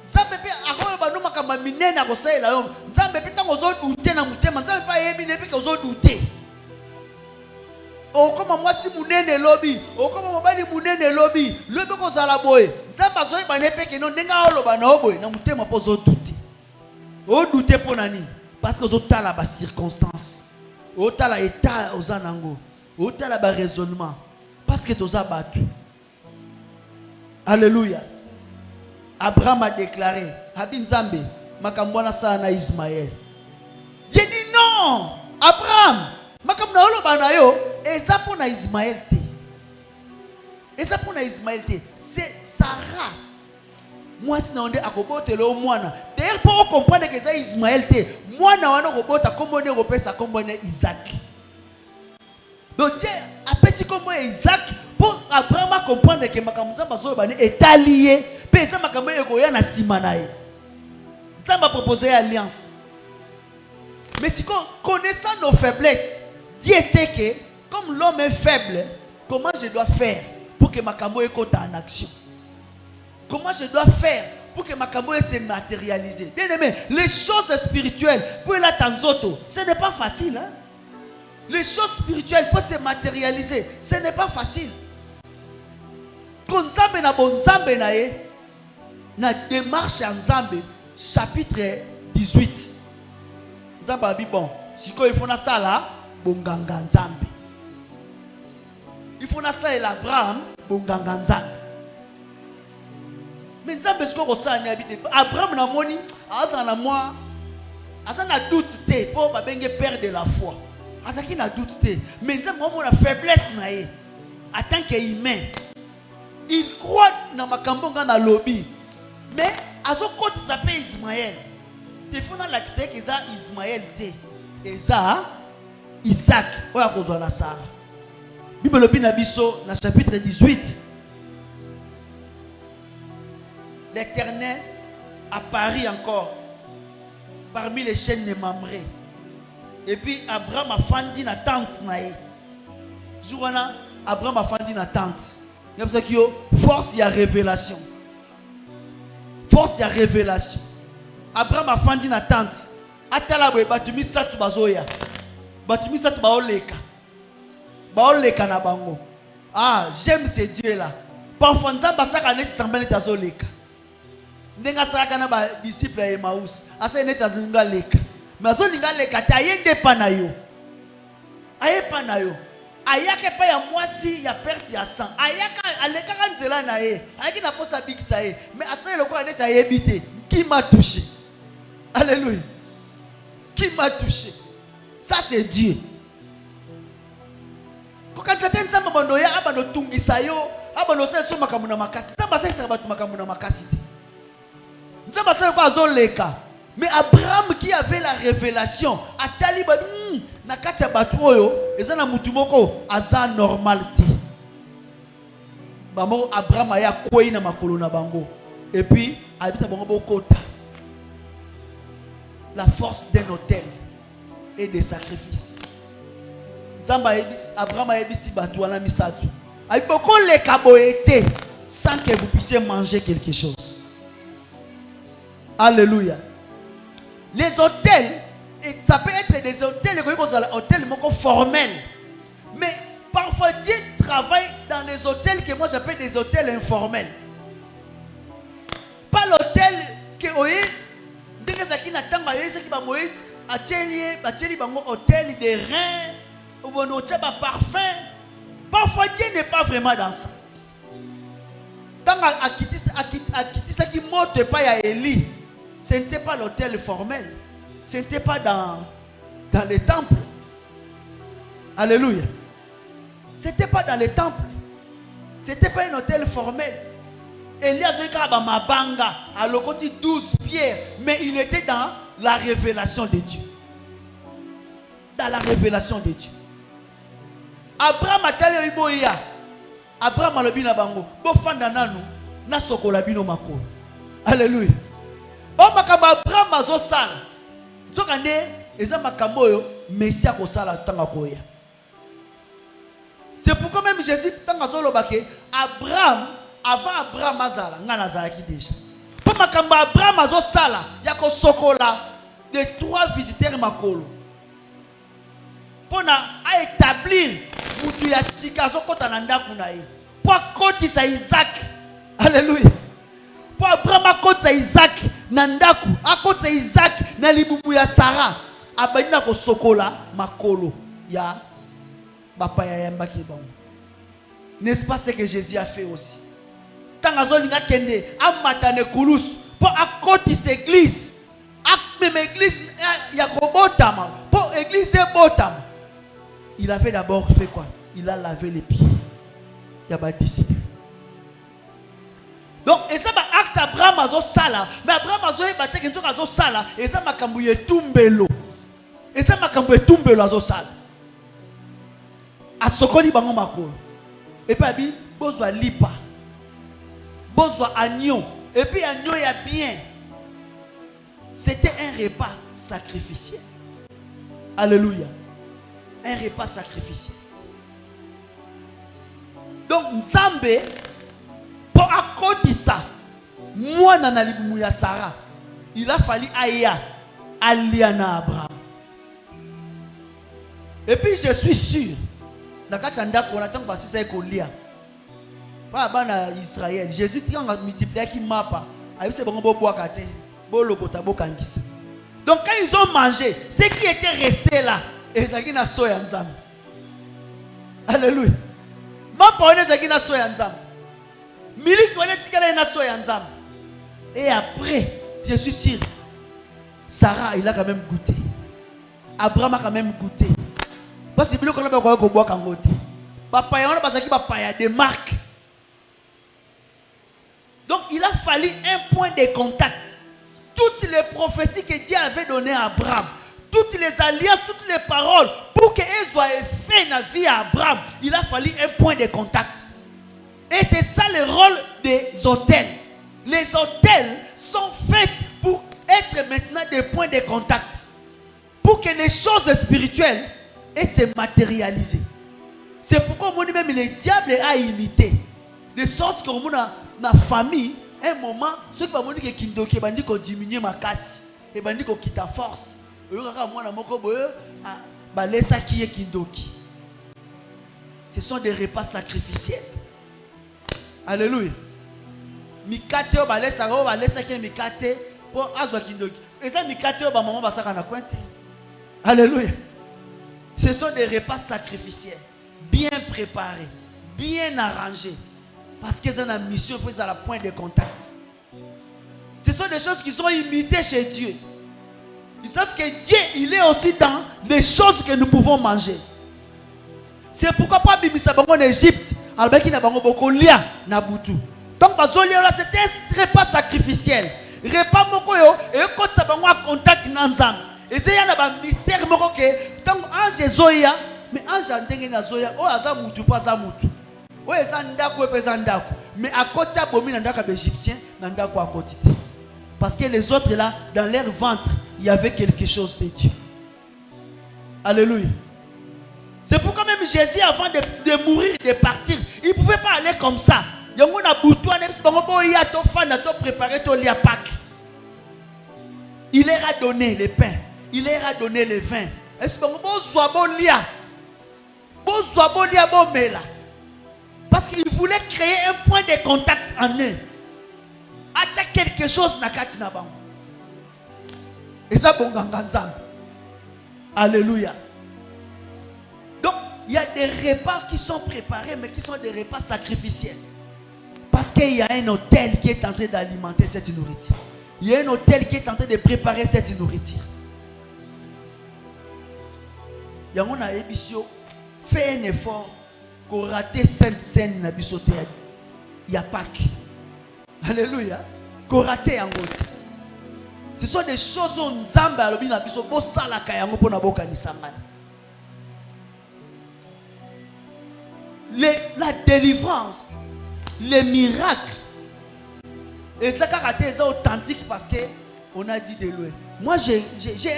Nzambe pe akoyo ba no makamba minene akosela yo. Nzambe pe tango zo douter na mutema. Nzambe pa yebi ne pe ko zo douter. O koma mwasi munene lobi, o koma mobali munene lobi, lobi ko zala boy. Nzamba zo ba ne peke no ndenga oloba na oboy na mutema po zo douter. O douter po nani? Parce que zo tala ba circonstance. O tala état ozanango. O tala ba raisonnement. Parce que toza batu. Alléluia. Abraham a déclaré, Habi Nzambe, makambwana sana Ismaël. Dieu dit non, Abraham, makamna oloba na yo. Et ça pour Ismaël te. Et ça pour Ismaël te. C'est Sarah. Moi si na onde akobote le mwana. D'ailleurs pour comprendre que ça Ismaël te. Mwana wana kobota kombo ne kopesa kombo ne Isaac. Donc Dieu appelle kombo Isaac pour Abraham comprendre que makambo Nzamba so bani est allié. Pe ça makambo ekoya na sima na ye. Nzamba proposer alliance. Mais si connaissant nos faiblesses, Dieu sait que comme l'homme est faible, comment je dois faire pour que ma cambo écoute en action? Comment je dois faire pour que ma cambo se matérialise? Bien aimé, les choses spirituelles, pour la tanzoto, ce n'est pas facile. Hein? Les choses spirituelles, pour se matérialiser, ce n'est pas facile. Quand Nzambe na bon Nzambe na ye, na démarche en Nzambe, chapitre 18. Nzambe a dit bon, si il faut na sala, bonganga Nzambe. Il faut na ça et Abraham bonganga Nzambe. Mais Nzambe ce qu'on ça habité Abraham na moni asa na moi asa na doute te pour ba benge père de la foi. Asa ki na doute te mais Nzambe mo na faiblesse na ye en tant qu'humain. Il croit na makambo nga na lobby. Mais aso côté s'appelle Ismaël. Te fona l'accès que ça Ismaël te. Et ça Isaac oya kozwa na Sarah. Bible na biso na chapitre 18. L'Éternel apparaît encore parmi les chaînes de Mamré. Et puis Abraham a fandi na tente na ye. Journa Abraham a fandi na tente. Il y a ça qui force y a révélation. Force y a révélation. Abraham a fandi na tente. Atala boy batumi satu bazoya. Batumi satu baoleka. Baoleka na bango. Ah, j'aime ce Dieu là. Parfois Nzamba saka net sambale tazoleka. Ndenga saka na ba disciple ya Emmaüs. Asa net azinga leka. Mais azo linga leka ta yende pa na yo. Aye pa na yo. ayaka pa ya mwasi ya perte ya sang ayaka alekaka nzela na ye ayaki na posa bikisa ye mais asala lokola neti ayebite qui m'a touché. Alléluia. Qui m'a touché? Ça c'est Dieu. Quand tu as un peu de temps, tu as tungisa yo, abano se so makambo na makasi. Tamba se sera batu makambo na makasi te. Tamba se ko azoleka. Mais Abraham qui avait la révélation, atali ba na kati ya batu oyo, eza na mutu moko aza normal te. Bamo Abraham aya kwei na makolo na bango. Et puis abisa bango bokota. La force d'un autel et des sacrifices. Abraham a dit batu wana misatu. Ay boko le kaboete sans que vous puissiez manger quelque chose. Alléluia. Les hôtels, ça peut être des hôtels, hôtels formels. Mais parfois Dieu travaille dans les hôtels que moi j'appelle des hôtels informels. Pas l'hôtel que oye ndenge zaki na tanga yesa ki ba Moïse ateli bango hôtel de reins ou bon hôtel ba parfum. Parfois Dieu n'est pas vraiment dans ça. Tanga akitisa ki mote pas ya Élie. Ce n'était pas l'hôtel formel. Ce n'était pas dans les temples. Alléluia. Ce n'était pas dans les temples. Ce n'était pas un hôtel formel. Elias a mabanga à l'okoti 12 pierres, mais il était dans la révélation de Dieu. Dans la révélation de Dieu. Abraham a tali iboya. Abraham a lobina bango. Bo fanda nanu na sokola bino makolo. Alléluia. O makambo Abraham azo sala. Zokande eza makambo yo Messia ko sala tanga koya. C'est pourquoi même Jésus tanga zoloba ke Abraham avant Abraham azala ngana zalaki déjà. Pour makambo Abraham azo sala ya ko sokola de 3 visiteurs makolo. Pour na a établir mutu ya sika zo kota na ndaku na ye. Pour kotisa Isaac. Alléluia. Pour Abraham akotisa Isaac na ndaku, akotisa Isaac na libumu ya Sarah. Abandina ko sokola makolo ya papa ya yambaki bango. N'est-ce pas ce que Jésus a fait aussi? Tangazolinga kende amatane kulus pour akotisa église. Même église ya kobotama. Pour église botama. Il avait d'abord fait quoi? Il a lavé les pieds. Il y a des disciples. Donc, et ça, acte Abraham azo sala, mais Abraham azo ebate que azo sala, et ça makambu yetumbelo. Et ça makambu yetumbelo azo sala. Asokoli bango makolo. Et puis abi bozwa lipa. Bozwa agneau. Et puis agneau ya bien. C'était un repas sacrificiel. Alléluia. Un repas sacrificiel. Donc, Nzambe, pour accorder ça, moi, dans libumu ya Sarah, il a fallu Aliana Abraham. Et puis, je suis sûr, dans le cas où on attend que c'est pas à Israël, Jésus a multiplié qui m'a pas. Donc, quand ils ont mangé, ceux qui étaient restés là, ils ont soya nzam. Alléluia. Ma parole est na soya nzam. Miliki wana tikala na soya nzam. Et après, je suis sûr, Sarah, il a quand même goûté. Abraham a quand même goûté. Parce que bilo kono ba ko bois kangote. Papa yana bazaki papa ya des marques. Donc il a fallu un point de contact. Toutes les prophéties que Dieu avait données à Abraham, toutes les alliances, toutes les paroles, pour qu'elles soient faites dans la vie à Abraham, il a fallu un point de contact. Et c'est ça le rôle des hôtels. Les hôtels sont faits pour être maintenant des points de contact. Pour que les choses spirituelles se matérialisent. C'est pourquoi on dit même le diable a imité. De sorte que dans la famille, un moment, ceux qui ont dit que Kindoki, ils ont dit qu'on diminue ma casse. Ils ont dit qu'on quitte la force. Ce sont des repas sacrificiels. Alléluia. Mikate balesa go balesa ke mikate pour azwa kindoki. Et ça mikate ba maman basaka na kwente. Alléluia. Ce sont des repas sacrificiels. bien préparé, bien arrangé. Parce qu'ils ont une mission, il faut être à la pointe de contact. Ce sont des choses qui sont imitées chez Dieu. Ils savent que Dieu, il est aussi dans les choses que nous pouvons manger. C'est pourquoi pas bimisa bango en Égypte, albaki na bango boko lia na butu. Donc bazolia là c'était un repas sacrificiel. Repas moko yo et quand ça bango en contact na nzambe. Et c'est y a ba mystère moko que donc ange zoya mais ange ndenge na zoya o aza mutu pas za mutu. O eza ndako epeza ndako. Mais à côté ya bomi na ndako égyptien na ndako à côté. Parce que les autres là dans leur ventre, il y avait quelque chose de Dieu. Alléluia. C'est pourquoi même Jésus, avant de mourir, de partir, il ne pouvait pas aller comme ça. Il leur a donné le pain, il leur a donné le vin. Parce qu'il voulait créer un point de contact en eux. Il y a quelque chose na katina bango. Et ça bon ganganzam. Alléluia. Donc il y a des repas qui sont préparés mais qui sont des repas sacrificiels. Parce qu'il y a un hôtel qui est en train d'alimenter cette nourriture. Il y a un hôtel qui est en train de préparer cette nourriture. Il y a un émission fait un effort pour rater cette scène na bisoté. Il y a Pâques. Alléluia. Koraté en route. Ce sont des choses où Nzamba alobi na biso bo sala ka yango pona bokanisa ngai. La délivrance, les miracles. Et ça karaté c'est authentique parce que on a dit de loin. Moi j'ai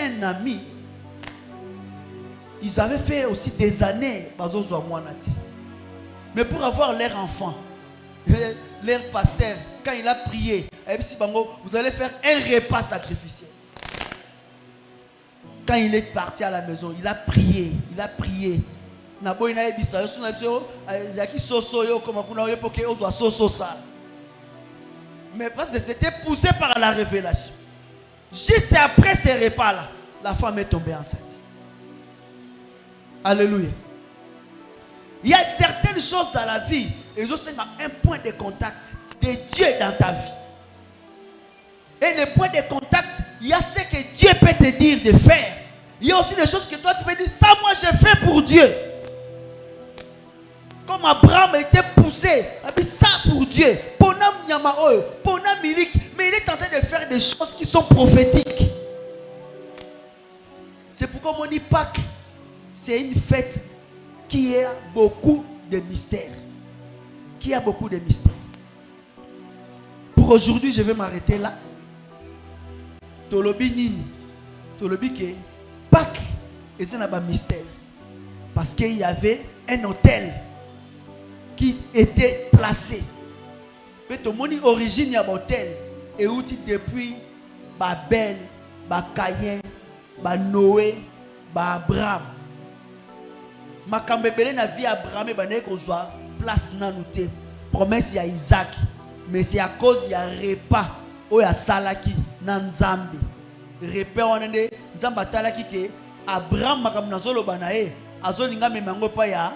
un ami. Ils avaient fait aussi des années bazo zo mwanati. Mais pour avoir leur enfant, leur pasteur, quand il a prié, vous allez faire un repas sacrificiel. Quand il est parti à la maison, il a prié. Il a prié. Mais parce que c'était poussé par la révélation. Juste après ces repas-là, la femme est tombée enceinte. Alléluia. Il y a certaines choses dans la vie, et je sais un point de contact de Dieu dans ta vie. Et le point de contact, il y a ce que Dieu peut te dire de faire. Il y a aussi des choses que toi tu peux dire, ça moi j'ai fait pour Dieu. Comme Abraham était poussé, ça pour Dieu. Mais il est en train de faire des choses qui sont prophétiques. C'est pourquoi on dit Pâques, c'est une fête qui a beaucoup de mystères. Qui a beaucoup de mystères. Pour aujourd'hui, je vais m'arrêter là. Tolobi nini. Tolobi ke Pâques est un mystère. Parce qu'il y avait un hôtel qui était placé. Mais tout le monde origine de l'hôtel. Et où depuis Babel, Caïn, Noé, Abraham. Makambebele na vie Abraham et bané kozwa place nanouté promesse ya Isaac mais c'est à cause ya repas o ya salaki na Nzambe repas onende Nzamba talaki ke Abraham makamna zolo banae azolinga memango pa ya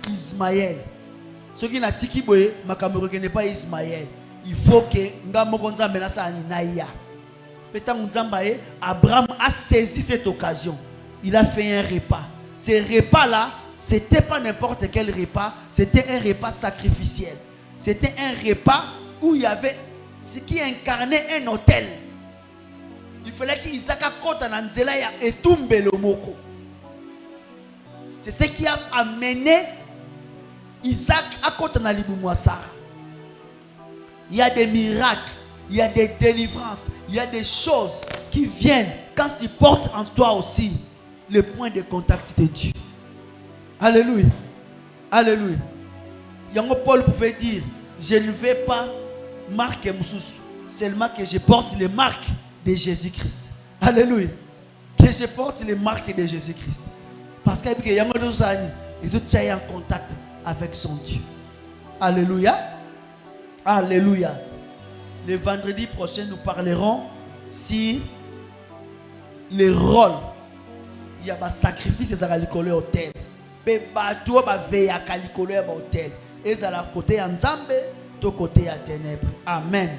Ismaël soki na tiki boye makamero ke ne pas Ismaël il faut que ngamoko Nzambe na sa na ya petango Nzamba Abraham a saisi cette occasion il a fait un repas ce repas là c'était pas n'importe quel repas, c'était un repas sacrificiel. C'était un repas où il y avait ce qui incarnait un hôtel. Il fallait qu'Isaac kota na nzela ya etumbe le moko. C'est ce qui a amené Isaac à kota na libumwa Sarah. Il y a des miracles, il y a des délivrances, il y a des choses qui viennent quand tu portes en toi aussi le point de contact de Dieu. Alléluia. Alléluia. Yango Paul pouvait dire, je ne vais pas marquer Moussous, seulement que je porte les marques de Jésus-Christ. Alléluia. Que je porte les marques de Jésus-Christ. Parce que Yango Dosani, ils ont en contact avec son Dieu. Alléluia. Alléluia. Le vendredi prochain, nous parlerons sur les rôles. Il y a un sacrifice et ça va au terre. pe bato ba veyaka likolo ya ba hôtel ezala côté ya nzambe to côté ya ténèbres. Amen.